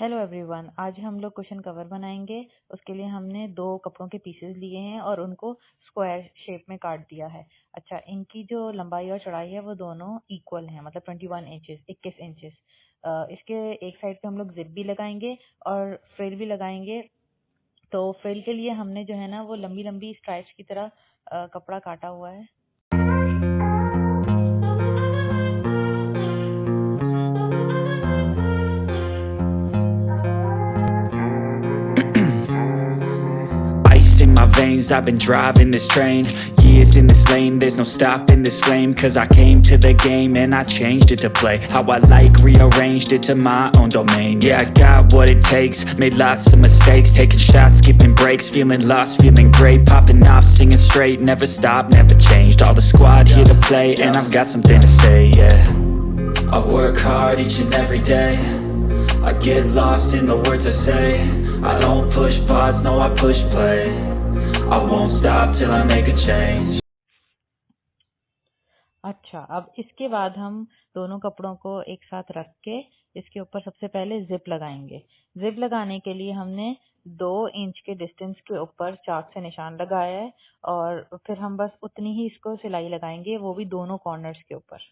Hello everyone, आज हम लोग क्वेश्चन कवर बनाएंगे। उसके लिए हमने दो कपड़ों के पीसेस लिए हैं और उनको स्क्वायर शेप में काट दिया है। अच्छा, इनकी जो लंबाई और चौड़ाई है वो दोनों इक्वल हैं, मतलब 21 इंचेस। इसके एक साइड पे हम लोग जिप भी लगाएंगे और फ्रिल भी लगाएंगे। तो फ्रिल के लिए हमने जो है ना वो लंबी लंबी स्ट्राइप्स की तरह कपड़ा काटा हुआ है। Ice in my veins, I've been driving this train. Years in this lane, there's no stopping this flame. Cause I came to the game and I changed it to play how I like, rearranged it to my own domain. Yeah, I got what it takes, made lots of mistakes, taking shots, skipping breaks, feeling lost, feeling great, popping off, singing straight, never stopped, never changed. All the squad here to play and I've got something to say, yeah. I work hard each and every day, I get lost in the words I say. I don't push pause, no I push play. I won't stop till I make a change. अच्छा, अब इसके बाद हम दोनों कपड़ों को एक साथ रख के इसके ऊपर सबसे पहले जिप लगाएंगे। जिप लगाने के लिए हमने 2 इंच के डिस्टेंस के ऊपर चाक से निशान लगाया है और फिर हम बस उतनी ही इसको सिलाई लगाएंगे, वो भी दोनों कॉर्नर्स के ऊपर।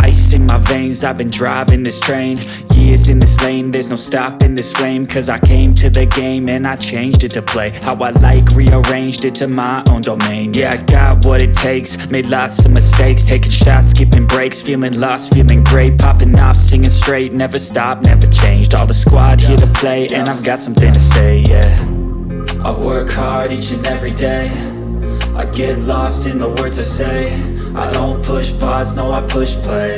Ice in my veins, I've been driving this train. Years in this lane, there's no stopping this flame. Cause I came to the game and I changed it to play how I like, rearranged it to my own domain. Yeah, I got what it takes, made lots of mistakes, taking shots, skipping breaks, feeling lost, feeling great, popping off, singing straight, never stopped, never changed. All the squad here to play and I've got something to say, yeah. I work hard each and every day, I get lost in the words I say. I don't push pause, no I push play.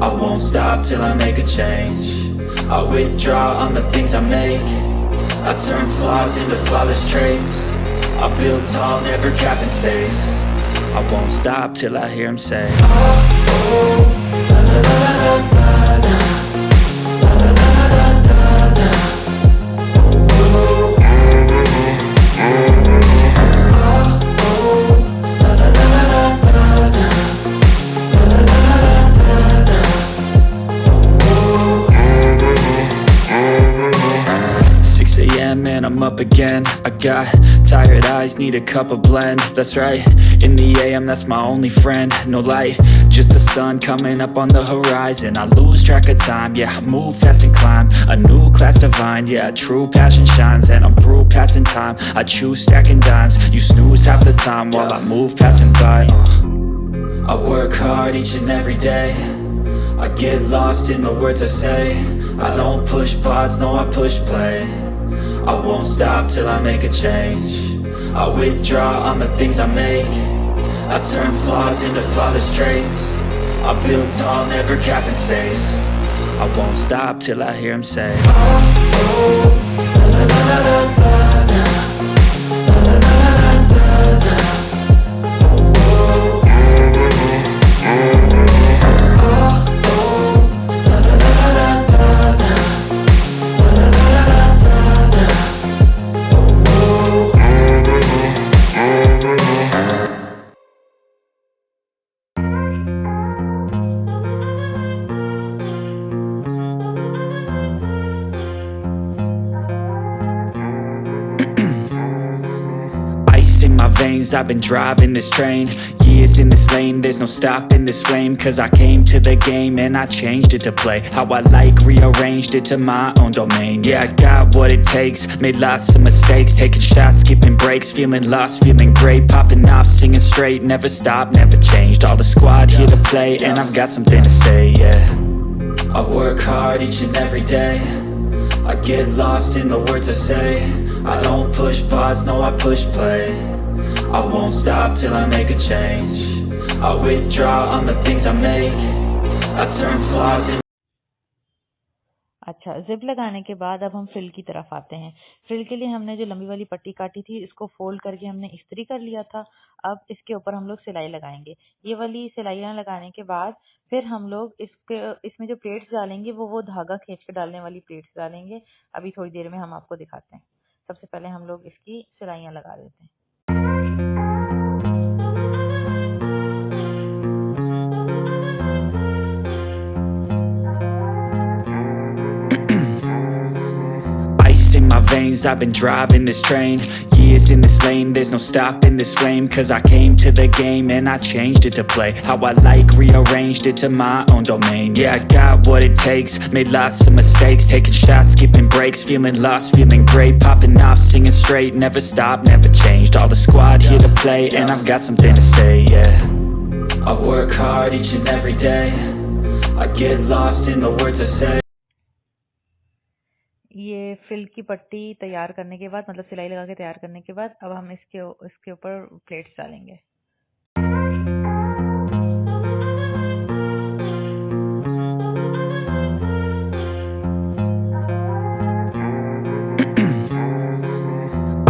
I won't stop till I make a change. I withdraw on the things I make, I turn flaws into flawless traits. I build tall, never capped in space. I won't stop till I hear him say, and I'm up again. I got tired eyes, need a cup of blend. That's right, in the AM, that's my only friend. No light, just the sun coming up on the horizon. I lose track of time, yeah, I move fast and climb a new class divine, yeah, true passion shines. And I'm through passing time, I choose stacking dimes. You snooze half the time while I move passing by. I work hard each and every day, I get lost in the words I say. I don't push pause, no I push play. I won't stop till I make a change. I withdraw on the things I make, I turn flaws into flawless traits. I build tall, never capped in space. I won't stop till I hear him say, Ice in my veins, I've been driving this train. Years in this lane, there's no stopping this flame. Cause I came to the game and I changed it to play how I like, rearranged it to my own domain. Yeah, I got what it takes, made lots of mistakes, taking shots, skipping breaks, feeling lost, feeling great, popping off, singing straight, never stopped, never changed. All the squad here to play and I've got something to say, yeah. I work hard each and every day, I get lost in the words I say. I don't push pause, no I push play. I won't stop till I make a change. I withdraw on the things I make, I turn flaws into अच्छा, zip लगाने के बाद अब हम frill की तरफ आते हैं। फ्रिल के लिए हमने जो लंबी वाली पट्टी काटी थी इसको फोल्ड करके हमने इस्त्री कर लिया था। अब इसके ऊपर हम लोग सिलाई लगाएंगे। ये वाली सिलाइयाँ लगाने के बाद फिर हम लोग इसमें जो प्लेट्स डालेंगे वो धागा खींच के डालने वाली प्लेट्स डालेंगे। अभी थोड़ी देर में हम आपको दिखाते हैं। सबसे पहले हम लोग इसकी सिलाइयाँ लगा देते हैं। Ice in my veins, I've been driving this train. Years in this lane, there's no stopping this flame. Cause I came to the game and I changed it to play how I like, rearranged it to my own domain. Yeah, I got what it takes, made lots of mistakes, taking shots, skipping breaks, feeling lost, feeling great, popping off, singing straight, never stopped, never changed. All the squad here to play and I've got something to say, yeah. I work hard each and every day, I get lost in the words I say. ये frill की पट्टी तैयार करने के बाद, मतलब सिलाई लगा के तैयार करने के बाद, अब हम इसके ऊपर प्लेट्स डालेंगे।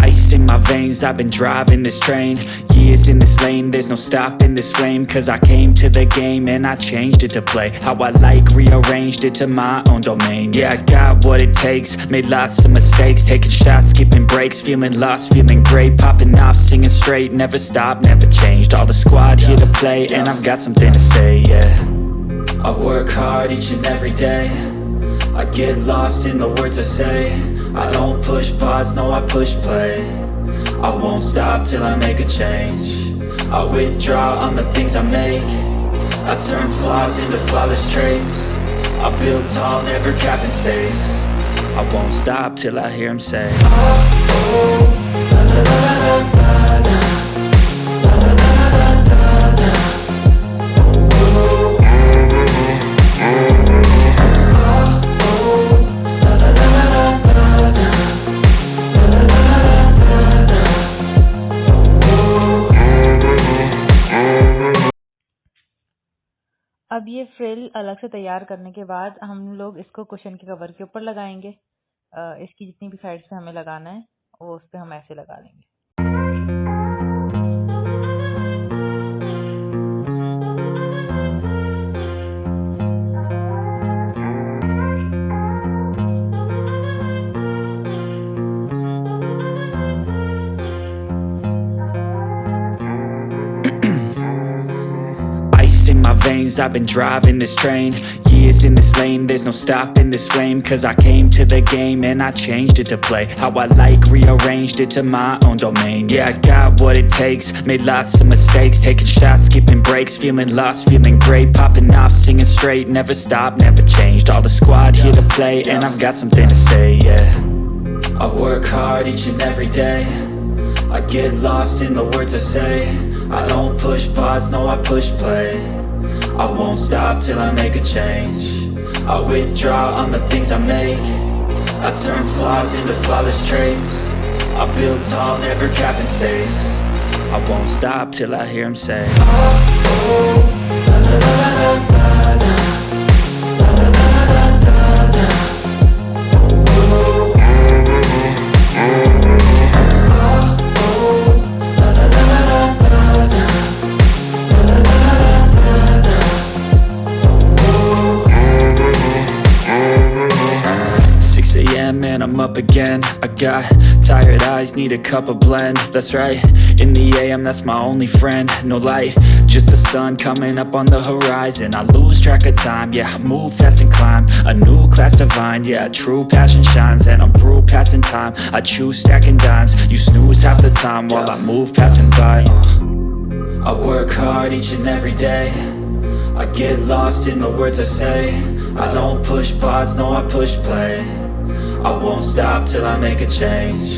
Ice in my veins, I've been driving this train. Years in this lane, there's no stopping this flame. Cause I came to the game and I changed it to play how I like, rearranged it to my own domain. Yeah, I got what it takes, made lots of mistakes, taking shots, skipping breaks, feeling lost, feeling great, popping off, singing straight, never stopped, never changed. All the squad here to play and I've got something to say, yeah. I work hard each and every day, I get lost in the words I say. I don't push pause, no, I push play. I won't stop till I make a change. I withdraw on the things I make, I turn flaws into flawless traits. I build tall, never capped in space. I won't stop till I hear him say, अब ये frill अलग से तैयार करने के बाद हम लोग इसको कुशन के कवर के ऊपर लगाएंगे। इसकी जितनी भी साइड्स पे हमें लगाना है वो उस पे हम ऐसे लगा लेंगे। in my veins, I've been driving this train. Years in this lane, there's no stopping this flame. Cause I came to the game and I changed it to play how I like, rearranged it to my own domain. Yeah, I got what it takes, made lots of mistakes, taking shots, skipping breaks, feeling lost, feeling great, popping off, singing straight, never stopped, never changed. All the squad here to play and I've got something to say, yeah. I work hard each and every day, I get lost in the words I say. I don't push pause, no, I push play. I won't stop till I make a change. I withdraw on the things I make, I turn flaws into flawless traits. I build tall, never capped in space. I won't stop till I hear him say, and I'm up again. I got tired eyes, need a cup of blend. That's right, in the AM, that's my only friend. No light, just the sun coming up on the horizon. I lose track of time, yeah, I move fast and climb a new class divine, yeah, true passion shines. And I'm through passing time, I choose stacking dimes. You snooze half the time while I move passing by. I work hard each and every day, I get lost in the words I say. I don't push pause, no, I push play. I won't stop till I make a change.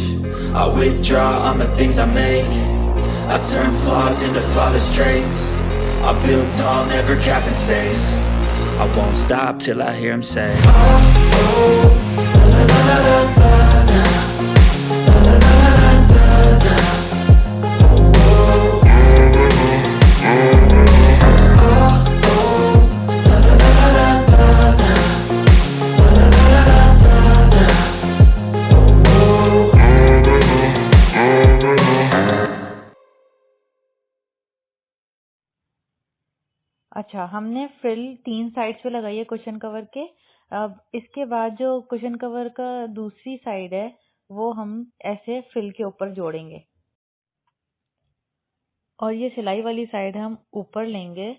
I withdraw on the things I make, I turn flaws into flawless traits. I build tall, never capped in space. I won't stop till I hear him say, अच्छा, हमने frill 3 sides पे लगाई है cushion cover के। अब इसके बाद जो कुशन कवर का दूसरी साइड है वो हम ऐसे फ्रिल के ऊपर जोड़ेंगे। और ये सिलाई वाली साइड हम ऊपर लेंगे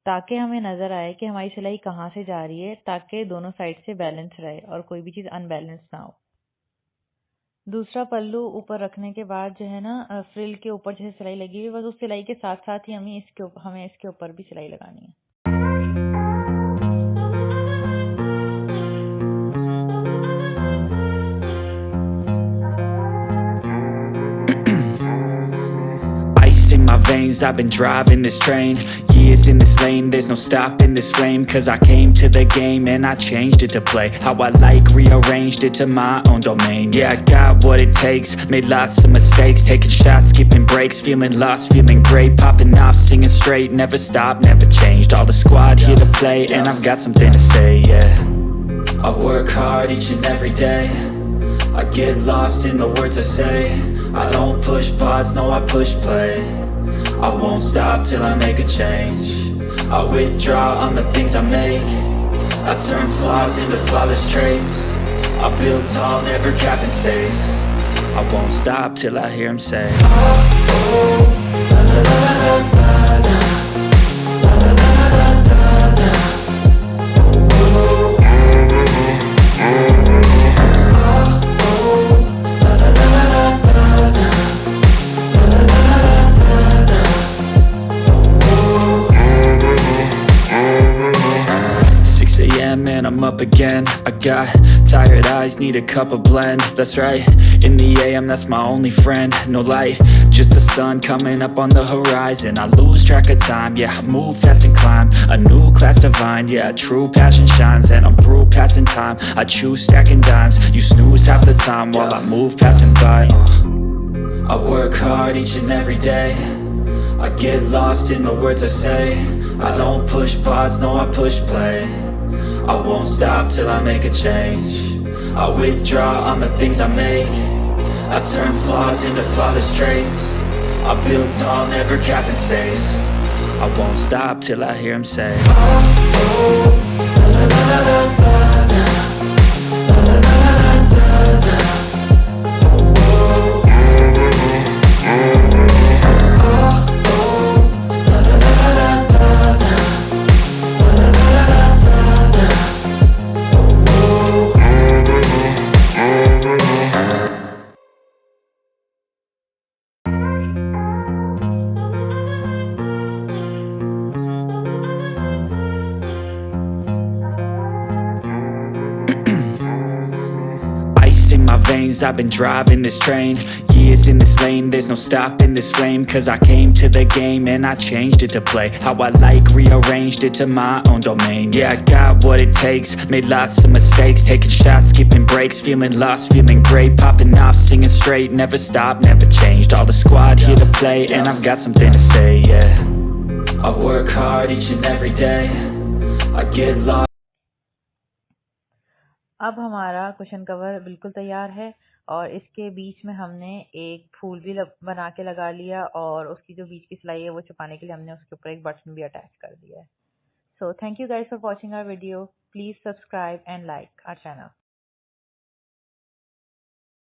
ताकि हमें नज़र आए कि हमारी सिलाई कहाँ से जा रही है, ताकि दोनों साइड से बैलेंस रहे और कोई भी चीज़ अनबैलेंस ना हो। दूसरा पल्लू ऊपर रखने के बाद जो है ना, फ्रिल के ऊपर जैसे सिलाई लगी हुई, बस उस सिलाई के साथ साथ ही हमें इसके ऊपर भी सिलाई लगानी है। Ice in my veins, I've been driving this train. Years in this lane, there's no stopping this flame. Cause I came to the game and I changed it to play how I like, rearranged it to my own domain. Yeah, I got what it takes, made lots of mistakes, taking shots, skipping breaks, feeling lost, feeling great, popping off, singing straight, never stopped, never changed. All the squad here to play and I've got something to say, yeah. I work hard each and every day, I get lost in the words I say. I don't push pause, no I push play. I won't stop till I make a change. I withdraw on the things I make. I turn flaws into flawless traits. I build tall, never capped in space. I won't stop till I hear him say, and I'm up again. I got tired eyes, need a cup of blend. That's right, in the AM, that's my only friend. No light, just the sun coming up on the horizon. I lose track of time, yeah, I move fast and climb a new class divine, yeah, true passion shines. And I'm through passing time, I choose stacking dimes. You snooze half the time while I move passing by. I work hard each and every day, I get lost in the words I say. I don't push pause, no I push play. I won't stop till I make a change. I withdraw on the things I make. I turn flaws into flawless traits. I build tall, never capped in space. I won't stop till I hear him say, in my veins, I've been driving this train. Years in this lane, there's no stopping this flame. Cause I came to the game and I changed it to play how I like, rearranged it to my own domain. Yeah, I got what it takes, made lots of mistakes, taking shots, skipping breaks, feeling lost, feeling great, popping off, singing straight, never stopped, never changed. All the squad here to play and I've got something to say, yeah. I work hard each and every day, I get lost. अब हमारा cushion cover बिल्कुल तैयार है और इसके बीच में हमने एक फूल भी बना के लगा लिया और उसकी जो बीच की सिलाई है वो छुपाने के लिए हमने उसके ऊपर एक बटन भी अटैच कर दिया है। So thank you guys for watching our video. Please subscribe and like our channel.